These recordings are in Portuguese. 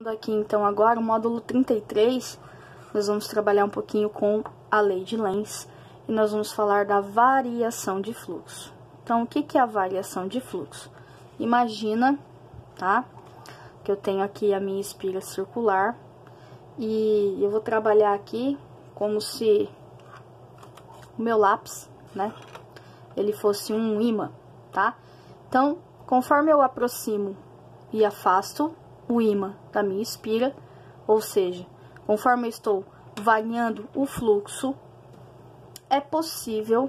Aqui então agora o módulo 33, nós vamos trabalhar um pouquinho com a lei de Lenz e nós vamos falar da variação de fluxo. Então, o que é a variação de fluxo? Imagina, tá, que eu tenho aqui a minha espira circular e eu vou trabalhar aqui como se o meu lápis, né, ele fosse um ímã, tá? Então, conforme eu aproximo e afasto o ímã da minha espira, ou seja, conforme eu estou variando o fluxo, é possível,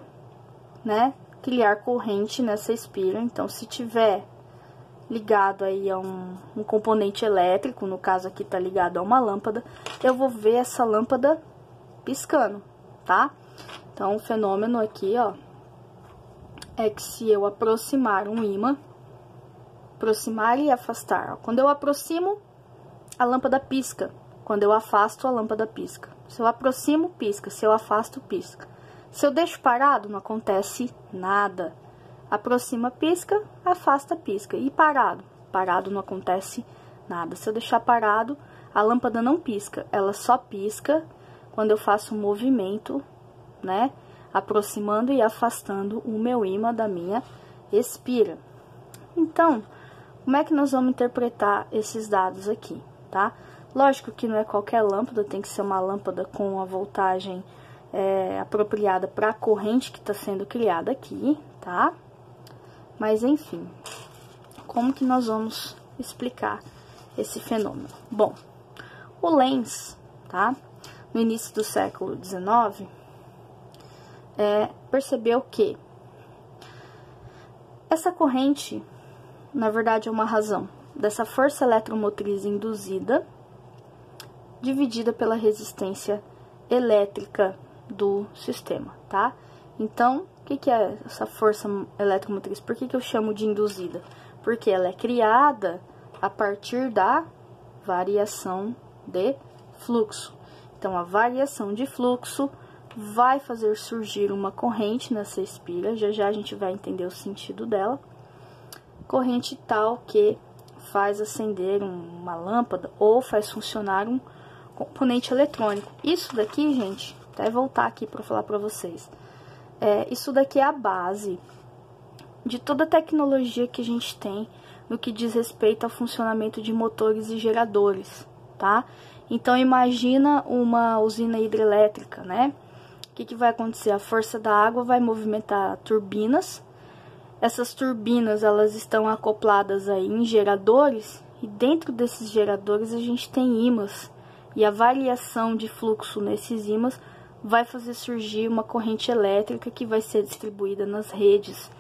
né, criar corrente nessa espira. Então, se tiver ligado aí a um componente elétrico, no caso aqui tá ligado a uma lâmpada, eu vou ver essa lâmpada piscando, tá? Então, o fenômeno aqui, ó, é que se eu aproximar um ímã, aproximar e afastar. Quando eu aproximo, a lâmpada pisca. Quando eu afasto, a lâmpada pisca. Se eu aproximo, pisca. Se eu afasto, pisca. Se eu deixo parado, não acontece nada. Aproxima, pisca. Afasta, pisca. E parado? Parado, não acontece nada. Se eu deixar parado, a lâmpada não pisca. Ela só pisca quando eu faço um movimento, né? Aproximando e afastando o meu ímã da minha espira. Então, como é que nós vamos interpretar esses dados aqui, tá? Lógico que não é qualquer lâmpada, tem que ser uma lâmpada com a voltagem apropriada para a corrente que está sendo criada aqui, tá? Mas, enfim, como que nós vamos explicar esse fenômeno? Bom, o Lenz, tá? No início do século XIX, percebeu que essa corrente, na verdade, é uma razão dessa força eletromotriz induzida, dividida pela resistência elétrica do sistema, tá? Então, o que é essa força eletromotriz? Por que eu chamo de induzida? Porque ela é criada a partir da variação de fluxo. Então, a variação de fluxo vai fazer surgir uma corrente nessa espira, já a gente vai entender o sentido dela. Corrente tal que faz acender uma lâmpada ou faz funcionar um componente eletrônico. Isso daqui, gente, até voltar aqui para falar para vocês, isso daqui é a base de toda a tecnologia que a gente tem no que diz respeito ao funcionamento de motores e geradores, tá? Então, imagina uma usina hidrelétrica, né? O que vai acontecer? A força da água vai movimentar turbinas. Essas turbinas, elas estão acopladas aí em geradores, e dentro desses geradores a gente tem ímãs, e a variação de fluxo nesses ímãs vai fazer surgir uma corrente elétrica que vai ser distribuída nas redes,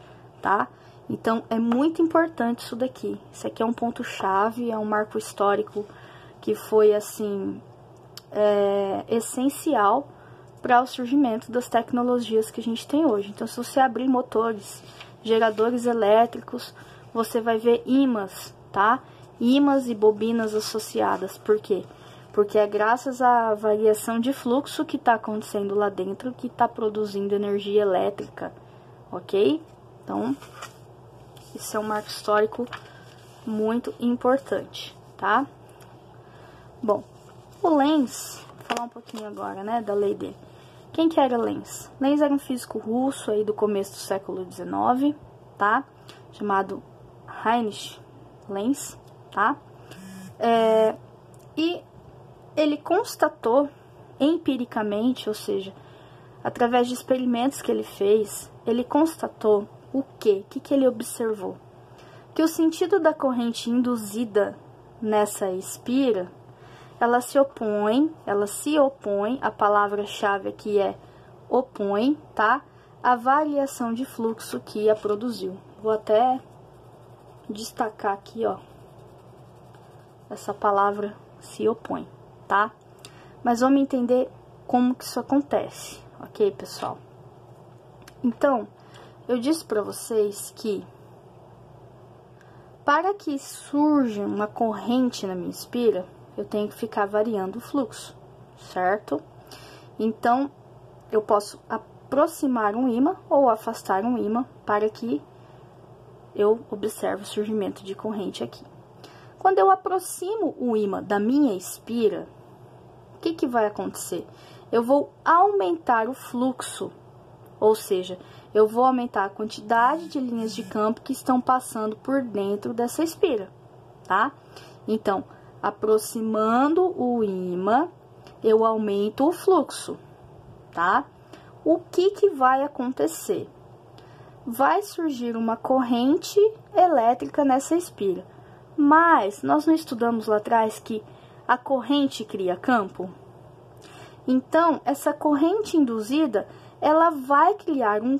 tá? Então, é muito importante isso daqui. Isso aqui é um ponto-chave, é um marco histórico que foi, assim, essencial para o surgimento das tecnologias que a gente tem hoje. Então, se você abrir motores, geradores elétricos, você vai ver ímãs, tá? Ímãs e bobinas associadas. Por quê? Porque é graças à variação de fluxo que está acontecendo lá dentro que está produzindo energia elétrica, ok? Então, isso é um marco histórico muito importante, tá? Bom, o Lenz, vou falar um pouquinho agora, né, da lei dele. Quem que era Lenz? Lenz era um físico russo aí do começo do século XIX, tá? Chamado Heinrich Lenz, tá? E ele constatou empiricamente, ou seja, através de experimentos que ele fez, ele constatou o quê? O que ele observou? Que o sentido da corrente induzida nessa espira, ela se opõe, a palavra-chave aqui é opõe, tá? A variação de fluxo que a produziu. Vou até destacar aqui, ó, essa palavra se opõe, tá? Mas vamos entender como que isso acontece, ok, pessoal? Então, eu disse para vocês que para que surja uma corrente na minha espira, eu tenho que ficar variando o fluxo, certo? Então, eu posso aproximar um ímã ou afastar um ímã para que eu observe o surgimento de corrente aqui. Quando eu aproximo o ímã da minha espira, o que vai acontecer? Eu vou aumentar o fluxo, ou seja, eu vou aumentar a quantidade de linhas de campo que estão passando por dentro dessa espira, tá? Então, aproximando o ímã, eu aumento o fluxo, tá? O que vai acontecer? Vai surgir uma corrente elétrica nessa espira. Mas nós não estudamos lá atrás que a corrente cria campo? Então, essa corrente induzida, ela vai criar um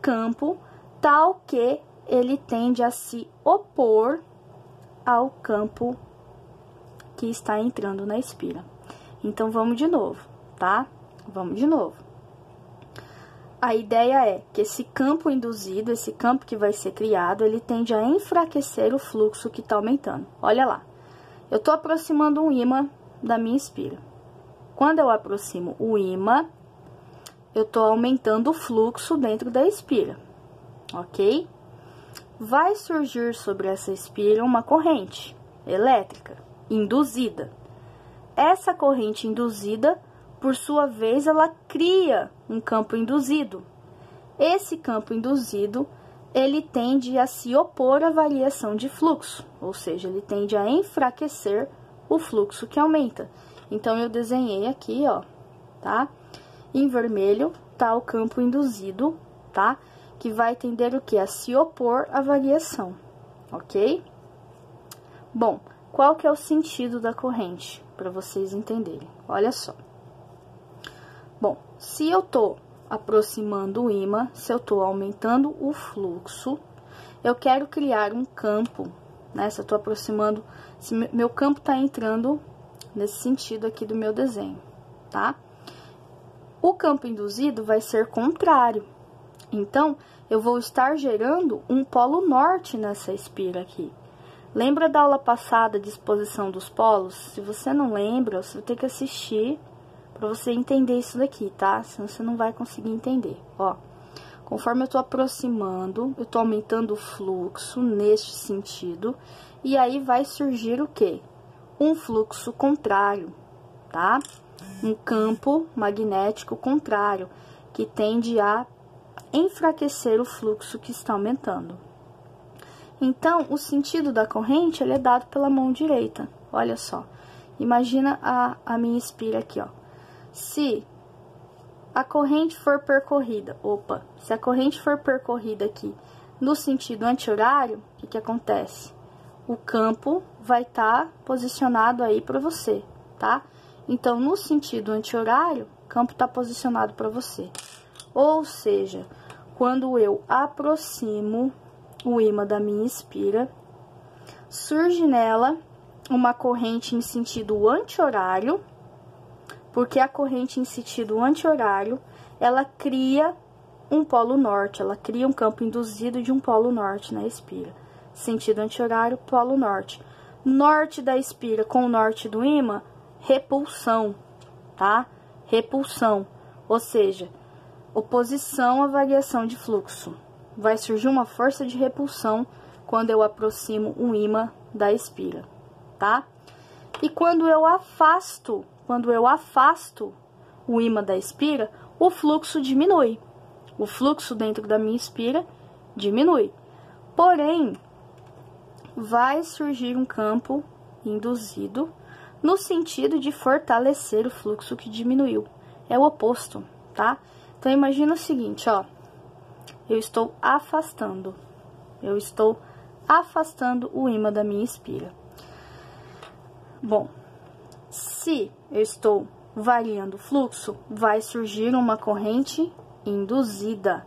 campo tal que ele tende a se opor ao campo que está entrando na espira. Então, vamos de novo, tá? Vamos de novo. A ideia é que esse campo induzido, esse campo que vai ser criado, ele tende a enfraquecer o fluxo que está aumentando. Olha lá, eu estou aproximando um ímã da minha espira. Quando eu aproximo o ímã, eu estou aumentando o fluxo dentro da espira, ok? Vai surgir sobre essa espira uma corrente elétrica induzida. Essa corrente induzida, por sua vez, ela cria um campo induzido. Esse campo induzido, ele tende a se opor à variação de fluxo, ou seja, ele tende a enfraquecer o fluxo que aumenta. Então, eu desenhei aqui, ó, tá? Em vermelho tá o campo induzido, tá? Que vai tender o quê? A se opor à variação, ok? Bom, qual que é o sentido da corrente? Para vocês entenderem. Olha só. Bom, se eu tô aproximando o ímã, se eu tô aumentando o fluxo, eu quero criar um campo, né? Se eu tô aproximando, se meu campo tá entrando nesse sentido aqui do meu desenho, tá? O campo induzido vai ser contrário. Então, eu vou estar gerando um polo norte nessa espira aqui. Lembra da aula passada de exposição dos polos? Se você não lembra, você vai ter que assistir para você entender isso daqui, tá? Senão você não vai conseguir entender. Ó, conforme eu tô aproximando, eu tô aumentando o fluxo neste sentido. E aí vai surgir o quê? Um fluxo contrário, tá? Um campo magnético contrário, que tende a enfraquecer o fluxo que está aumentando. Então, o sentido da corrente, ele é dado pela mão direita. Olha só, imagina a minha espira aqui, ó. Se a corrente for percorrida, se a corrente for percorrida aqui no sentido anti-horário, o que acontece? O campo vai estar posicionado aí para você, tá? Então, no sentido anti-horário, o campo está posicionado para você. Ou seja, quando eu aproximo o ímã da minha espira, surge nela uma corrente em sentido anti-horário, porque a corrente em sentido anti-horário, ela cria um polo norte, ela cria um campo induzido de um polo norte na espira. Sentido anti-horário, polo norte. Norte da espira com o norte do ímã, repulsão, tá? Repulsão, ou seja, oposição à variação de fluxo. Vai surgir uma força de repulsão quando eu aproximo um ímã da espira, tá? E quando eu afasto o ímã da espira, o fluxo diminui. O fluxo dentro da minha espira diminui. Porém, vai surgir um campo induzido no sentido de fortalecer o fluxo que diminuiu. É o oposto, tá? Então, imagina o seguinte, ó. Eu estou afastando o ímã da minha espira. Bom, se eu estou variando o fluxo, vai surgir uma corrente induzida.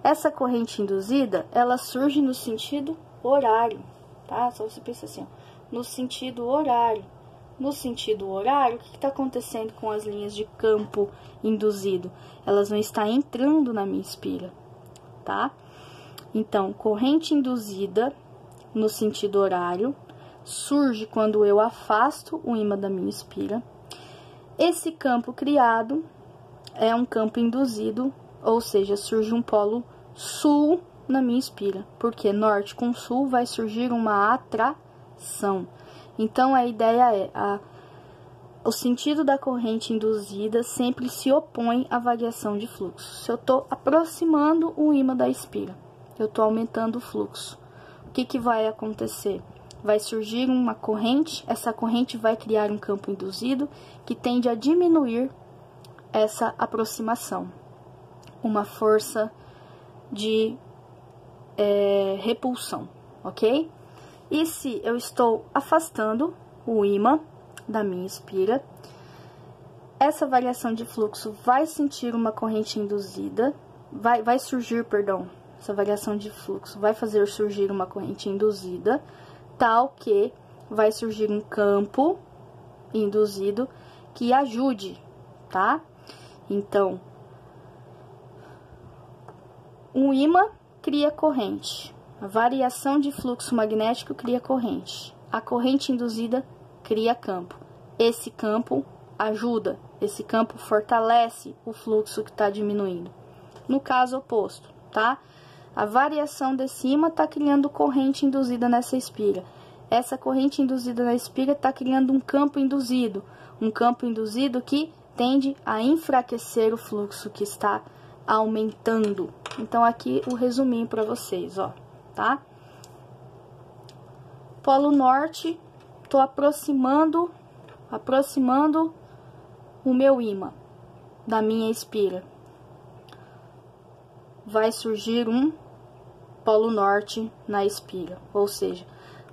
Essa corrente induzida, ela surge no sentido horário, tá? Só você pensa assim, ó, no sentido horário. No sentido horário, o que está acontecendo com as linhas de campo induzido? Elas vão estar entrando na minha espira, tá? Então, corrente induzida no sentido horário surge quando eu afasto o ímã da minha espira. Esse campo criado é um campo induzido, ou seja, surge um polo sul na minha espira, porque norte com sul vai surgir uma atração. Então, a ideia é, o sentido da corrente induzida sempre se opõe à variação de fluxo. Se eu estou aproximando o ímã da espira, eu estou aumentando o fluxo. O que vai acontecer? Vai surgir uma corrente, essa corrente vai criar um campo induzido que tende a diminuir essa aproximação. Uma força de repulsão, ok? E se eu estou afastando o ímã da minha espira, essa variação de fluxo vai sentir uma corrente induzida, vai surgir, perdão, essa variação de fluxo vai fazer surgir uma corrente induzida, tal que vai surgir um campo induzido que ajude, tá? Então, um ímã cria corrente, a variação de fluxo magnético cria corrente, a corrente induzida cria campo. Esse campo ajuda, esse campo fortalece o fluxo que está diminuindo. No caso oposto, tá? A variação desse ímã está criando corrente induzida nessa espira. Essa corrente induzida na espira está criando um campo induzido que tende a enfraquecer o fluxo que está aumentando. Então, aqui o resuminho para vocês, ó, tá? Polo Norte, tô aproximando o meu ímã da minha espira. Vai surgir um Polo Norte na espira, ou seja,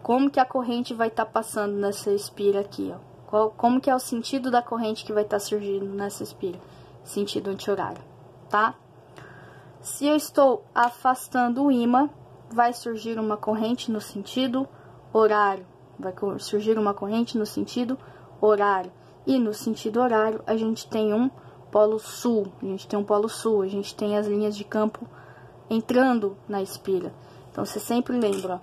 como que a corrente vai estar passando nessa espira aqui, ó? Como que é o sentido da corrente que vai estar surgindo nessa espira? Sentido anti-horário, tá? Se eu estou afastando o ímã, vai surgir uma corrente no sentido horário. Vai surgir uma corrente no sentido horário. E no sentido horário, a gente tem um polo sul. A gente tem as linhas de campo entrando na espira. Então, você sempre lembra, ó,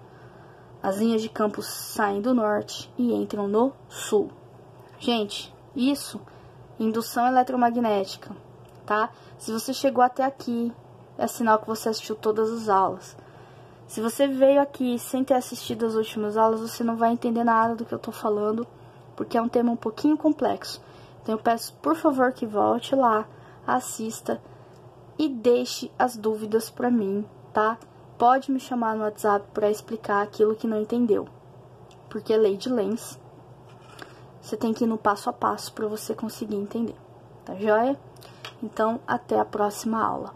as linhas de campo saem do norte e entram no sul. Gente, isso, indução eletromagnética, tá? Se você chegou até aqui, é sinal que você assistiu todas as aulas. Se você veio aqui sem ter assistido as últimas aulas, você não vai entender nada do que eu tô falando, porque é um tema um pouquinho complexo. Então, eu peço, por favor, que volte lá, assista e deixe as dúvidas pra mim, tá? Pode me chamar no WhatsApp pra explicar aquilo que não entendeu, porque é lei de Lenz. Você tem que ir no passo a passo pra você conseguir entender, tá joia? Então, até a próxima aula.